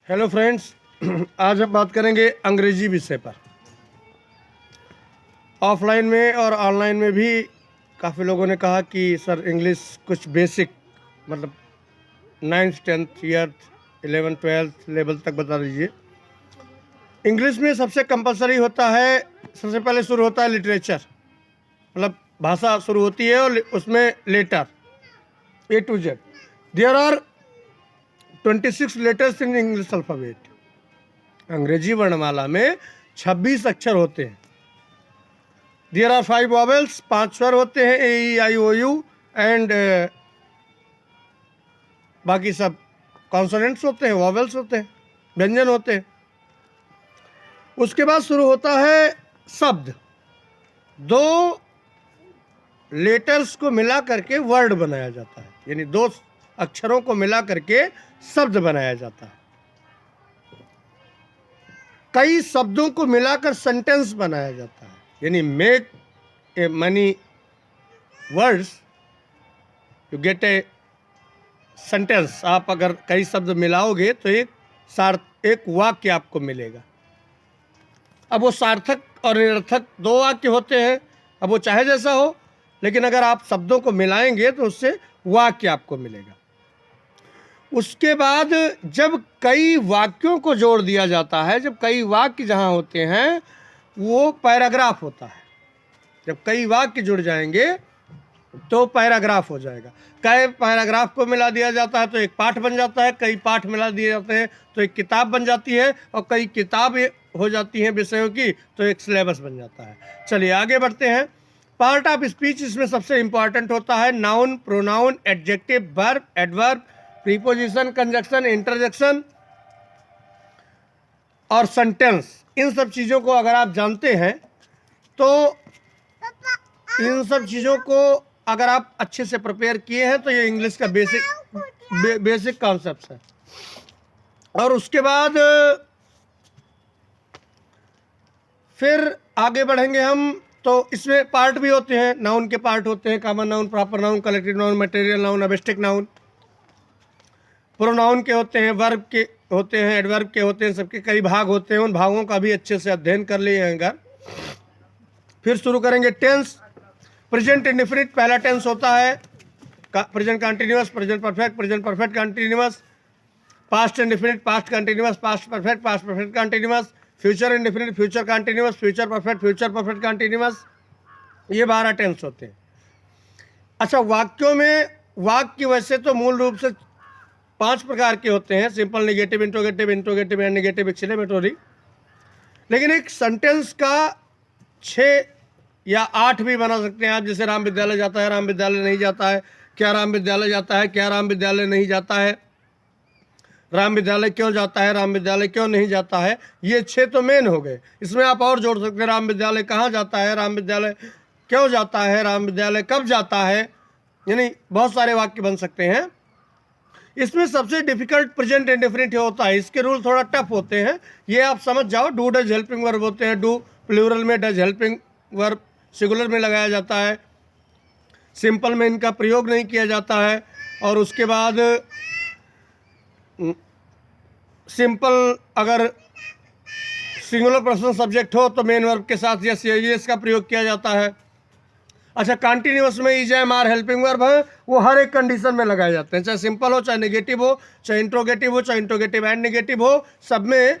Hello friends. आज हम बात करेंगे अंग्रेजी विषय पर। ऑफलाइन में और ऑनलाइन में भी काफ़ी लोगों ने कहा कि सर इंग्लिश कुछ बेसिक मतलब 9th 10th ईयर्थ 11th 12th level तक बता दीजिए। इंग्लिश में सबसे कंपलसरी होता है, सबसे पहले शुरू होता है लिटरेचर, मतलब भाषा शुरू होती है और उसमें letter A to Z। There are 26 letters in English alphabet. अंग्रेजी वर्णमाला में 26 अक्षर होते हैं। देयर आर 5 वॉवेल्स, 5 स्वर होते हैं, A E I O U, and बाकी सब कॉन्सोनेंट्स होते हैं, वॉवेल्स होते हैं, व्यंजन होते हैं। उसके बाद शुरू होता है शब्द। 2 लेटर्स को मिला करके वर्ड बनाया जाता है, यानी 2 अक्षरों को मिला करके शब्द बनाया जाता है। कई शब्दों को मिलाकर सेंटेंस बनाया जाता है, यानी make a money words you get a sentence. आप अगर कई शब्द मिलाओगे तो एक वाक्य आपको मिलेगा। अब वो सार्थक और निरर्थक 2 वाक्य होते हैं, अब वो चाहे जैसा हो, लेकिन अगर आप शब्दों को मिलाएंगे तो उससे वाक्य आपको मिलेगा। उसके बाद जब कई वाक्यों को जोड़ दिया जाता है, जब कई वाक्य जहाँ होते हैं वो पैराग्राफ होता है। जब कई वाक्य जुड़ जाएंगे तो पैराग्राफ हो जाएगा। कई पैराग्राफ को मिला दिया जाता है तो एक पाठ बन जाता है, कई पाठ मिला दिए जाते हैं तो एक किताब बन जाती है, और कई किताबें हो जाती हैं विषयों की तो एक सिलेबस बन जाता है। चलिए आगे बढ़ते हैं। पार्ट ऑफ स्पीच इसमें सबसे इंपॉर्टेंट होता है noun, pronoun, adjective, verb, adverb, preposition, conjunction, interjection और सेंटेंस। इन सब चीज़ों को अगर आप जानते हैं तो इन सब चीज़ों को अगर आप अच्छे से प्रिपेयर किए हैं तो ये इंग्लिश का बेसिक कॉन्सेप्ट है। और उसके बाद फिर आगे बढ़ेंगे हम, तो इसमें पार्ट भी होते हैं, नाउन के पार्ट होते हैं, common noun, proper noun, collective noun, material noun, abstract noun. Pronoun के होते हैं, वर्ब के होते हैं, एडवर्ब के होते हैं, सबके कई भाग होते हैं। उन भागों का भी अच्छे से अध्ययन कर लिए अगर। फिर शुरू करेंगे टेंस। प्रेजेंट इंडेफिनिट पहला टेंस होता है, present continuous, present perfect, present perfect continuous, past indefinite, past continuous, past perfect continuous, future indefinite, future continuous, future perfect continuous. ये 12 टेंस होते हैं। अच्छा, वाक्यों में वाक्य वैसे तो मूल रूप से 5 प्रकार के होते हैं, simple, negative, interrogative and negative exclamatory. लेकिन एक सेंटेंस का 6 या 8 भी बना सकते हैं आप। जैसे राम विद्यालय जाता है, राम विद्यालय नहीं जाता है, क्या राम विद्यालय जाता है, क्या राम विद्यालय नहीं जाता है, राम विद्यालय क्यों जाता है, राम विद्यालय क्यों नहीं जाता है। ये 6 तो मेन हो गए। इसमें आप और जोड़ सकते हैं, राम विद्यालय कहाँ जाता है, राम विद्यालय क्यों जाता है, राम विद्यालय कब जाता है, यानी बहुत सारे वाक्य बन सकते हैं। इसमें सबसे डिफिकल्ट प्रेजेंट इंडेफिनिट होता है। इसके रूल थोड़ा टफ होते हैं, ये आप समझ जाओ। डू डज हेल्पिंग वर्ब होते हैं, डू प्लूरल में, डज हेल्पिंग वर्ब सिंगुलर में लगाया जाता है, सिंपल में इनका प्रयोग नहीं किया जाता है। और उसके बाद सिंपल अगर सिंगुलर पर्सन सब्जेक्ट हो तो मेन वर्ब के साथ यस या यस का प्रयोग किया जाता है। अच्छा, कंटिन्यूअस में is am are helping verb है, वो हर एक कंडीशन में लगाए जाते हैं, चाहे सिंपल हो, चाहे नेगेटिव हो, चाहे इंट्रोगेटिव हो, चाहे इंट्रोगेटिव एंड नेगेटिव हो, सब में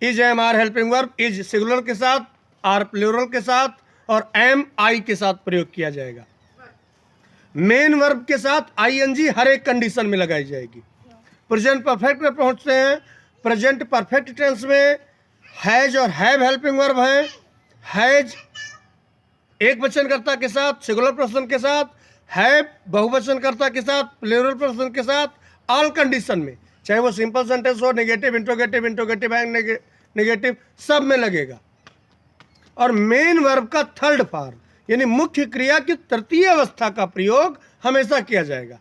is am are helping verb is singular के साथ, आर प्लूरल के साथ और एम आई के साथ प्रयोग किया जाएगा। मेन वर्ब के साथ आईएनजी हर एक कंडीशन में लगाई जाएगी। प्रेजेंट परफेक्ट में पहुंचते हैं। प्रेजेंट परफेक्ट टेंस में हैज और हैव हेल्पिंग वर्ब है। हैज एक वचनकर्ता के साथ, सिंगुलर पर्सन के साथ, हैव बहुवचनकर्ता के साथ, प्लूरल पर्सन के साथ, ऑल कंडीशन में, चाहे वो सिंपल सेंटेंस हो, नेगेटिव, इंट्रोगेटिव एंड नेगेटिव, सब में लगेगा। और मेन वर्ब का थर्ड फॉर्म, यानी मुख्य क्रिया की तृतीय अवस्था का प्रयोग हमेशा किया जाएगा,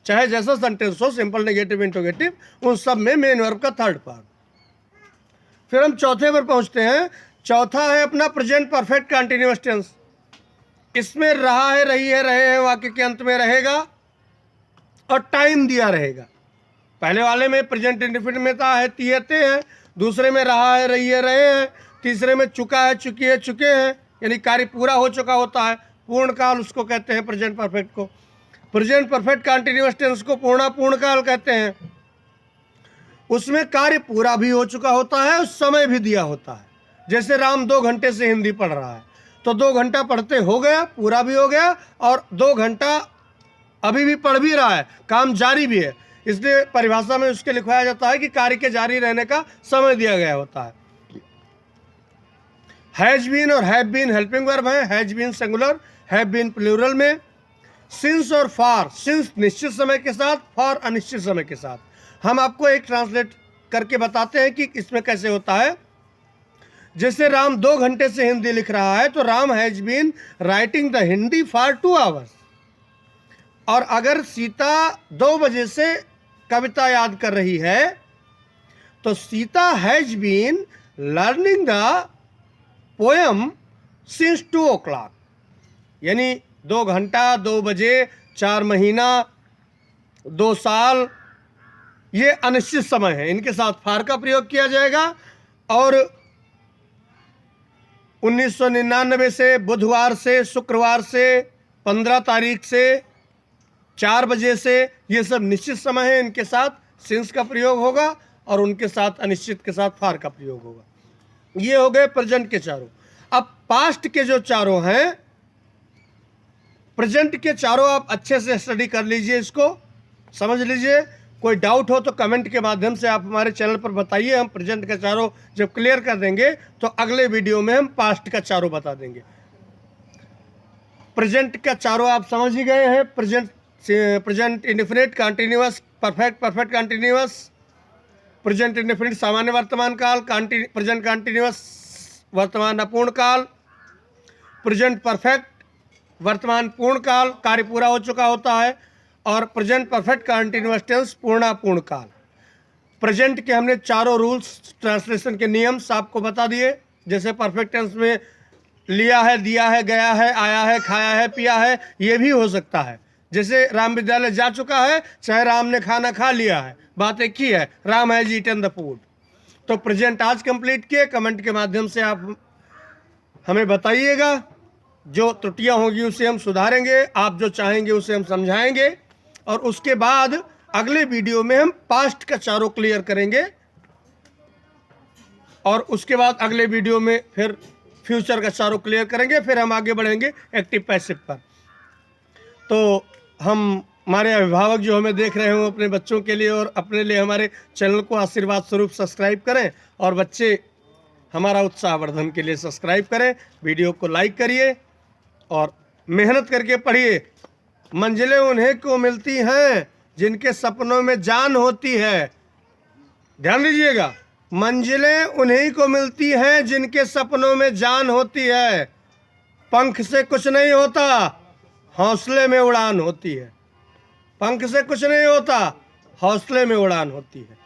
चाहे जैसा सेंटेंस हो, सिंपल, नेगेटिव, इंट्रोगेटिव, उन सब में मेन वर्ब का थर्ड फॉर्म। फिर हम चौथे पर पहुंचते हैं। चौथा है अपना प्रेजेंट परफेक्ट कंटिन्यूअस टेंस। इसमें रहा है, रही है, रहे हैं वाक्य के अंत में रहेगा और टाइम दिया रहेगा। पहले वाले में प्रेजेंट इंडेफिनिट में था है, तिहते हैं, दूसरे में रहा है, रही है, रहे हैं, तीसरे में चुका है, चुकी है, चुके हैं, यानी कार्य पूरा हो चुका होता है। पूर्ण काल उसको कहते हैं प्रेजेंट परफेक्ट को। प्रेजेंट परफेक्ट कंटिन्यूअस टेंस को पूर्ण काल कहते हैं। उसमें कार्य पूरा भी हो चुका होता है और समय भी दिया होता है। जैसे राम 2 घंटे से हिंदी पढ़ रहा है, तो 2 घंटा पढ़ते हो गया, पूरा भी हो गया, और 2 घंटा अभी भी पढ़ भी रहा है, काम जारी भी है। इसलिए परिभाषा में उसके लिखवाया जाता है कि कार्य के जारी रहने का समय दिया गया होता है। हैज बीन और हैव बीन हेल्पिंग वर्ब है। Has been singular, have been plural में। सिंस और फॉर, सिंस निश्चित समय के साथ, फॉर अनिश्चित समय के साथ। हम आपको एक ट्रांसलेट करके बताते हैं कि इसमें कैसे होता है। जैसे राम 2 घंटे से हिंदी लिख रहा है, तो Ram has been writing the Hindi for 2 hours. और अगर सीता 2 बजे से कविता याद कर रही है, तो Sita has been learning the poem since 2 o'clock। यानी 2 घंटा, 2 बजे, 4 महीना, 2 साल, ये अनिश्चित समय है। इनके साथ फार का प्रयोग किया जाएगा। और 1999 से, बुधवार से, शुक्रवार से, 15 तारीख से, 4 बजे से, ये सब निश्चित समय है। इनके साथ सिंस का प्रयोग होगा और उनके साथ अनिश्चित के साथ फार का प्रयोग होगा। ये हो गए प्रेजेंट के चारों। अब पास्ट के जो चारों हैं, प्रेजेंट के चारों आप अच्छे से स्टडी कर लीजिए, इसको समझ लीजिए। कोई डाउट हो तो कमेंट के माध्यम से आप हमारे चैनल पर बताइए। हम प्रेजेंट का चारों जब क्लियर कर देंगे तो अगले वीडियो में हम पास्ट का चारों बता देंगे। प्रेजेंट का चारों आप समझ ही गए हैं। Present indefinite, continuous, perfect, perfect continuous, present indefinite सामान्य वर्तमान काल, प्रेजेंट कंटिन्यूअस वर्तमान अपूर्ण काल, प्रेजेंट परफेक्ट वर्तमान पूर्ण काल, कार्य पूरा हो चुका होता है, और प्रेजेंट परफेक्ट कंटिन्यूअस टेंस पूर्ण अपूर्ण काल। प्रेजेंट के हमने चारों रूल्स, ट्रांसलेशन के नियम्स आपको बता दिए। जैसे परफेक्ट टेंस में लिया है, दिया है, गया है, आया है, खाया है, पिया है, ये भी हो सकता है। जैसे राम विद्यालय जा चुका है, चाहे राम ने खाना खा लिया है, बात एक ही है, Ram has eaten the food. तो प्रेजेंट आज कंप्लीट किए। कमेंट के माध्यम से आप हमें बताइएगा। जो त्रुटियां होंगी उसे हम सुधारेंगे, आप जो चाहेंगे उसे हम समझाएंगे, और उसके बाद अगले वीडियो में हम पास्ट का चारों क्लियर करेंगे, और उसके बाद अगले वीडियो में फिर फ्यूचर का चारों क्लियर करेंगे। फिर हम आगे बढ़ेंगे एक्टिव पैसिव पर। तो हमारे अभिभावक जो हमें देख रहे हो, अपने बच्चों के लिए और अपने लिए हमारे चैनल को आशीर्वाद स्वरूप सब्सक्राइब करें, और बच्चे हमारा उत्साहवर्धन के लिए सब्सक्राइब करें। वीडियो को लाइक करिए और मेहनत करके पढ़िए। मंजिलें उन्हें को मिलती हैं जिनके सपनों में जान होती है। ध्यान दीजिएगा, मंजिलें उन्हीं को मिलती हैं जिनके सपनों में जान होती है। पंख से कुछ नहीं होता, हौसले में उड़ान होती है। पंख से कुछ नहीं होता, हौसले में उड़ान होती है।